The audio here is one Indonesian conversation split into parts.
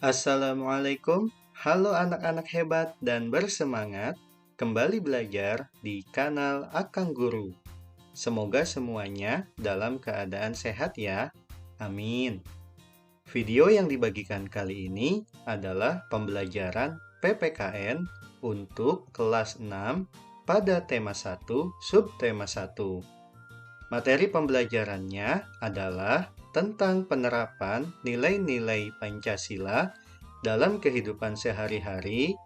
Assalamualaikum, halo anak-anak hebat dan bersemangat. Kembali belajar di kanal Akang Guru. Semoga semuanya dalam keadaan sehat ya. Amin. Video yang dibagikan kali ini adalah pembelajaran PPKN untuk kelas 6 pada tema 1, subtema 1. Materi pembelajarannya adalah tentang penerapan nilai-nilai Pancasila dalam kehidupan sehari-hari.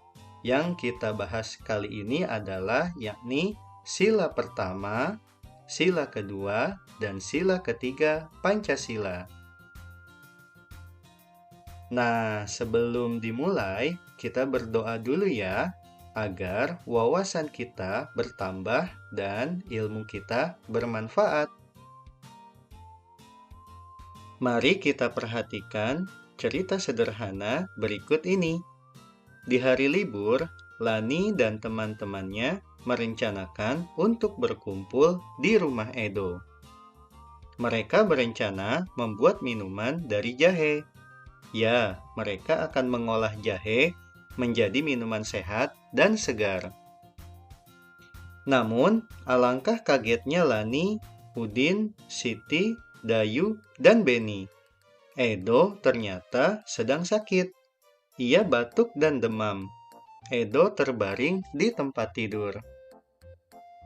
Yang kita bahas kali ini adalah yakni sila pertama, sila kedua, dan sila ketiga Pancasila. Nah, sebelum dimulai, kita berdoa dulu ya, agar wawasan kita bertambah dan ilmu kita bermanfaat. Mari kita perhatikan cerita sederhana berikut ini. Di hari libur, Lani dan teman-temannya merencanakan untuk berkumpul di rumah Edo. Mereka berencana membuat minuman dari jahe. Ya, mereka akan mengolah jahe menjadi minuman sehat dan segar. Namun, alangkah kagetnya Lani, Udin, Siti, Dayu, dan Beni. Edo ternyata sedang sakit. Ia batuk dan demam. Edo terbaring di tempat tidur.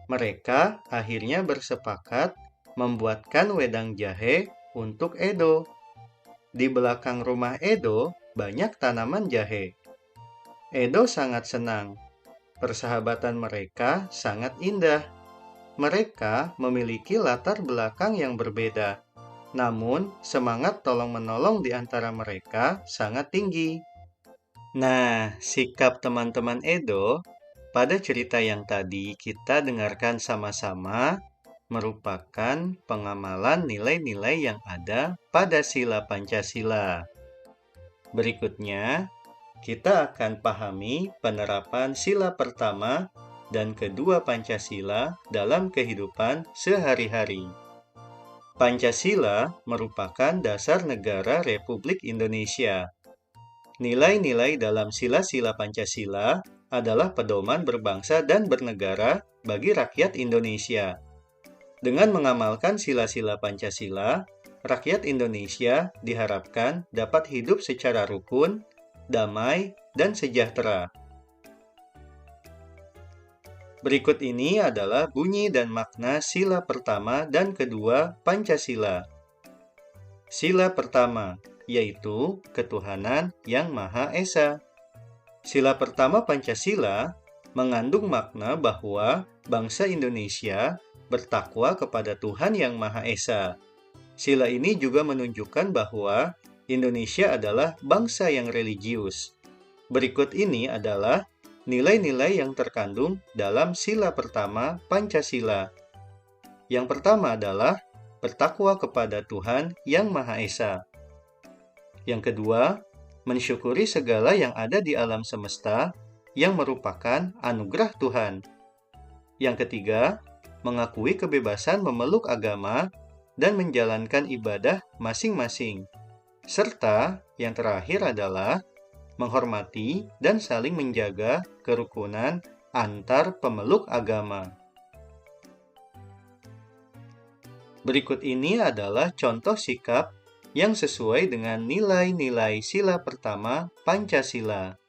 Mereka akhirnya bersepakat membuatkan wedang jahe untuk Edo. Di belakang rumah Edo banyak tanaman jahe. Edo sangat senang. Persahabatan mereka sangat indah. Mereka memiliki latar belakang yang berbeda. Namun, semangat tolong-menolong di antara mereka sangat tinggi. Nah, sikap teman-teman Edo pada cerita yang tadi kita dengarkan sama-sama merupakan pengamalan nilai-nilai yang ada pada sila Pancasila. Berikutnya, kita akan pahami penerapan sila pertama dan kedua Pancasila dalam kehidupan sehari-hari. Pancasila merupakan dasar negara Republik Indonesia. Nilai-nilai dalam sila-sila Pancasila adalah pedoman berbangsa dan bernegara bagi rakyat Indonesia. Dengan mengamalkan sila-sila Pancasila, rakyat Indonesia diharapkan dapat hidup secara rukun, damai, dan sejahtera. Berikut ini adalah bunyi dan makna sila pertama dan kedua Pancasila. Sila pertama, yaitu ketuhanan yang Maha Esa. Sila pertama Pancasila mengandung makna bahwa bangsa Indonesia bertakwa kepada Tuhan yang Maha Esa. Sila ini juga menunjukkan bahwa Indonesia adalah bangsa yang religius. Berikut ini adalah nilai-nilai yang terkandung dalam sila pertama Pancasila. Yang pertama adalah bertakwa kepada Tuhan yang Maha Esa. Yang kedua, mensyukuri segala yang ada di alam semesta yang merupakan anugerah Tuhan. Yang ketiga, mengakui kebebasan memeluk agama dan menjalankan ibadah masing-masing. Serta yang terakhir adalah menghormati dan saling menjaga kerukunan antar pemeluk agama. Berikut ini adalah contoh sikap yang sesuai dengan nilai-nilai sila pertama Pancasila.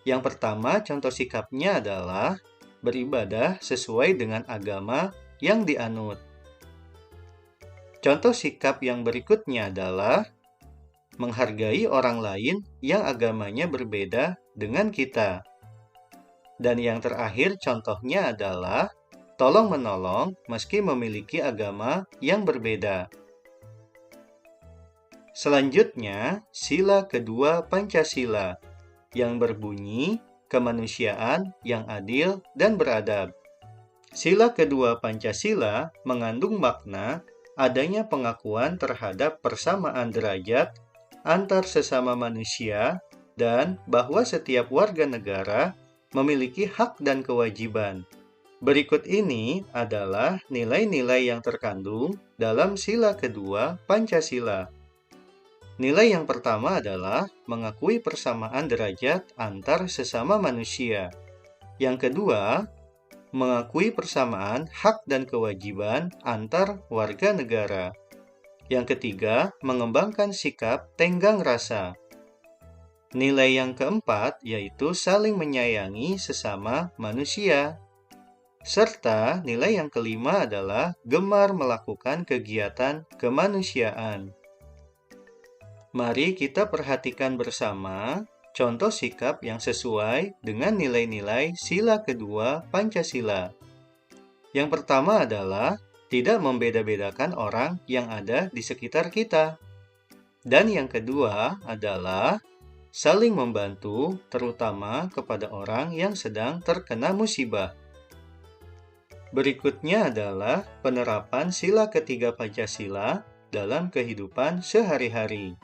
Yang pertama, contoh sikapnya adalah beribadah sesuai dengan agama yang dianut. Contoh sikap yang berikutnya adalah menghargai orang lain yang agamanya berbeda dengan kita. Dan yang terakhir contohnya adalah tolong-menolong meski memiliki agama yang berbeda. Selanjutnya, sila kedua Pancasila yang berbunyi kemanusiaan yang adil dan beradab. Sila kedua Pancasila mengandung makna adanya pengakuan terhadap persamaan derajat antar sesama manusia dan bahwa setiap warga negara memiliki hak dan kewajiban. Berikut ini adalah nilai-nilai yang terkandung dalam sila kedua Pancasila. Nilai yang pertama adalah mengakui persamaan derajat antar sesama manusia. Yang kedua, mengakui persamaan hak dan kewajiban antar warga negara. Yang ketiga, mengembangkan sikap tenggang rasa. Nilai yang keempat yaitu saling menyayangi sesama manusia. Serta nilai yang kelima adalah gemar melakukan kegiatan kemanusiaan. Mari kita perhatikan bersama contoh sikap yang sesuai dengan nilai-nilai sila kedua Pancasila. Yang pertama adalah tidak membeda-bedakan orang yang ada di sekitar kita. Dan yang kedua adalah saling membantu, terutama kepada orang yang sedang terkena musibah. Berikutnya adalah penerapan sila ketiga Pancasila dalam kehidupan sehari-hari.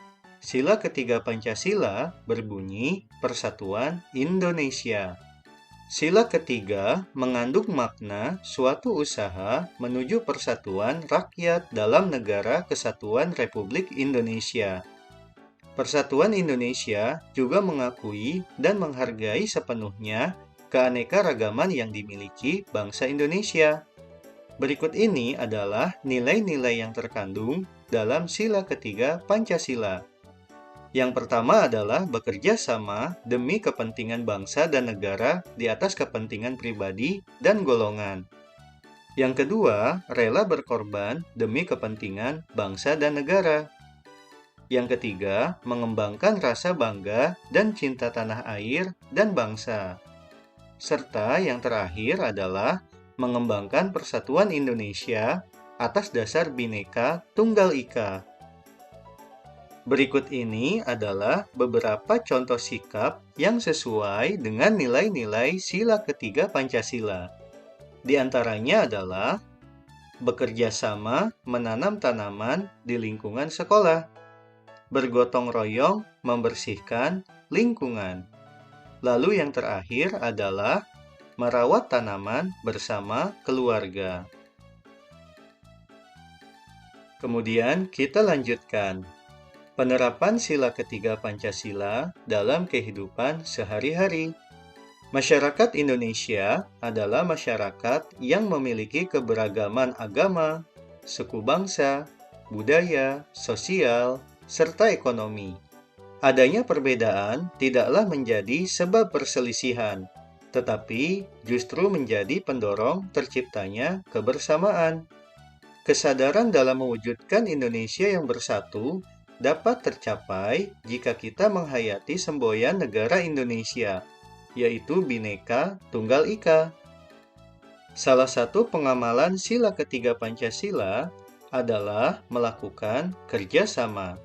Sila ketiga Pancasila berbunyi Persatuan Indonesia. Sila ketiga mengandung makna suatu usaha menuju persatuan rakyat dalam negara kesatuan Republik Indonesia. Persatuan Indonesia juga mengakui dan menghargai sepenuhnya keanekaragaman yang dimiliki bangsa Indonesia. Berikut ini adalah nilai-nilai yang terkandung dalam sila ketiga Pancasila. Yang pertama adalah bekerja sama demi kepentingan bangsa dan negara di atas kepentingan pribadi dan golongan. Yang kedua, rela berkorban demi kepentingan bangsa dan negara. Yang ketiga, mengembangkan rasa bangga dan cinta tanah air dan bangsa. Serta yang terakhir adalah mengembangkan persatuan Indonesia atas dasar Bhinneka Tunggal Ika. Berikut ini adalah beberapa contoh sikap yang sesuai dengan nilai-nilai sila ketiga Pancasila. Di antaranya adalah bekerja sama menanam tanaman di lingkungan sekolah, bergotong royong membersihkan lingkungan. Lalu yang terakhir adalah merawat tanaman bersama keluarga. Kemudian kita lanjutkan. Penerapan sila ketiga Pancasila dalam kehidupan sehari-hari. Masyarakat Indonesia adalah masyarakat yang memiliki keberagaman agama, suku bangsa, budaya, sosial, serta ekonomi. Adanya perbedaan tidaklah menjadi sebab perselisihan, tetapi justru menjadi pendorong terciptanya kebersamaan. Kesadaran dalam mewujudkan Indonesia yang bersatu dapat tercapai jika kita menghayati semboyan negara Indonesia, yaitu Bhinneka Tunggal Ika. Salah satu pengamalan sila ketiga Pancasila adalah melakukan kerjasama.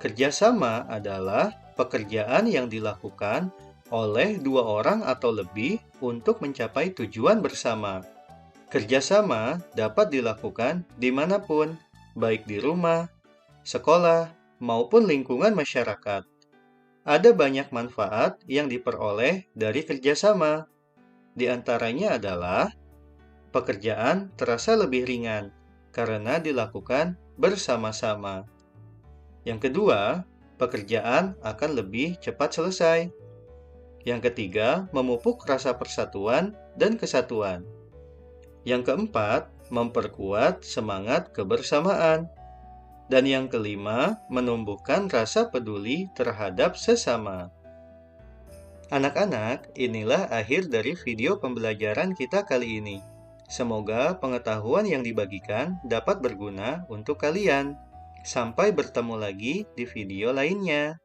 Kerjasama adalah pekerjaan yang dilakukan oleh dua orang atau lebih untuk mencapai tujuan bersama. Kerjasama dapat dilakukan dimanapun, baik di rumah, sekolah, maupun lingkungan masyarakat. Ada banyak manfaat yang diperoleh dari kerjasama. Di antaranya adalah pekerjaan terasa lebih ringan karena dilakukan bersama-sama. Yang kedua, pekerjaan akan lebih cepat selesai. Yang ketiga, memupuk rasa persatuan dan kesatuan. Yang keempat, memperkuat semangat kebersamaan. Dan yang kelima, menumbuhkan rasa peduli terhadap sesama. Anak-anak, inilah akhir dari video pembelajaran kita kali ini. Semoga pengetahuan yang dibagikan dapat berguna untuk kalian. Sampai bertemu lagi di video lainnya.